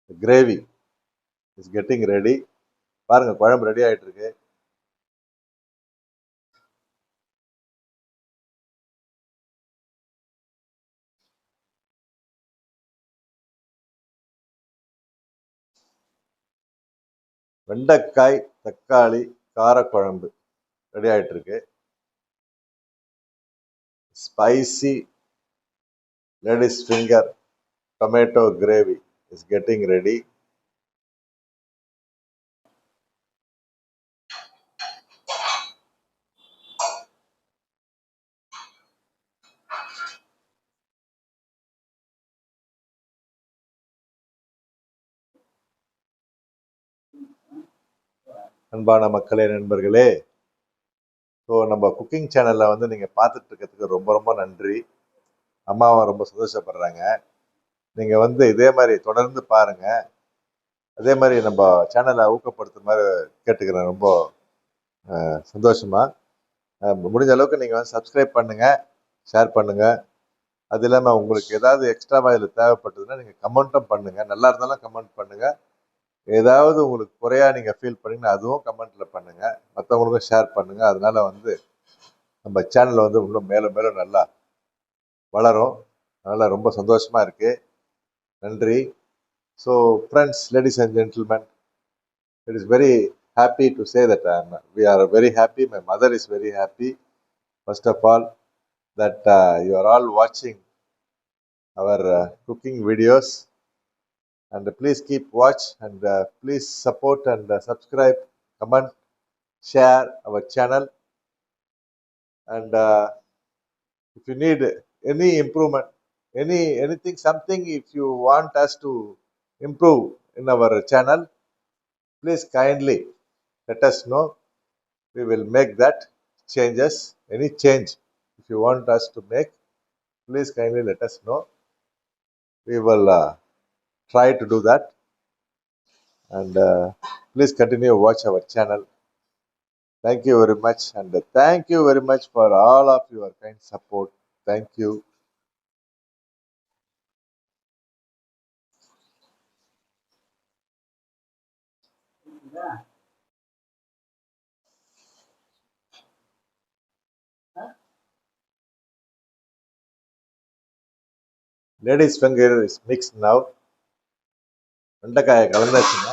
The gravy is getting ready. பாருங்க குழம்பு ready ஆயிட்டு இருக்கு. வெண்டைக்காய் தக்காளி காரக்குழம்பு ரெடி ஆயிட்டு இருக்கு. Spicy ladies finger tomato gravy is getting ready. அன்பான மக்களே, நண்பர்களே, ஸோ நம்ம குக்கிங் சேனலில் வந்து நீங்கள் பார்த்துட்டு இருக்கிறதுக்கு ரொம்ப ரொம்ப நன்றி. அம்மாவை ரொம்ப சந்தோஷப்படுறாங்க. நீங்கள் வந்து இதே மாதிரி தொடர்ந்து பாருங்கள். அதே மாதிரி நம்ம சேனலை ஊக்கப்படுத்துற மாதிரி கேட்டுக்கிறேன். ரொம்ப சந்தோஷமாக முடிஞ்ச அளவுக்கு நீங்கள் வந்து சப்ஸ்கிரைப் பண்ணுங்கள், ஷேர் பண்ணுங்கள். அது இல்லாமல் உங்களுக்கு ஏதாவது எக்ஸ்ட்ராவாக இதில் தேவைப்பட்டதுன்னா நீங்கள் கமெண்ட்டும் பண்ணுங்கள். நல்லா இருந்தாலும் கமெண்ட் பண்ணுங்கள். ஏதாவது உங்களுக்கு குறையா நீங்கள் ஃபீல் பண்ணிங்கன்னா அதுவும் கமெண்ட்டில் பண்ணுங்கள். மற்றவங்களுக்கும் ஷேர் பண்ணுங்கள். அதனால வந்து நம்ம சேனல் வந்து இன்னும் மேலும் மேலும் நல்லா வளரும். அதனால் ரொம்ப சந்தோஷமாக இருக்குது. நன்றி. So friends, ladies and gentlemen, it is very happy to say that we are very happy. My mother is very happy, first of all, that you are all watching our cooking videos. And please keep watch and please support and subscribe, comment, share our channel. And if you need any improvement, anything, something, if you want us to improve in our channel, please kindly let us know. We will make that changes. Any change if you want us to make, please kindly let us know. We will try to do that. And please continue watch our channel. Thank you very much, and thank you very much for all of your kind support. Thank you. Ladies finger is mixed now. வெண்டைக்காயை கலந்தாச்சுங்க.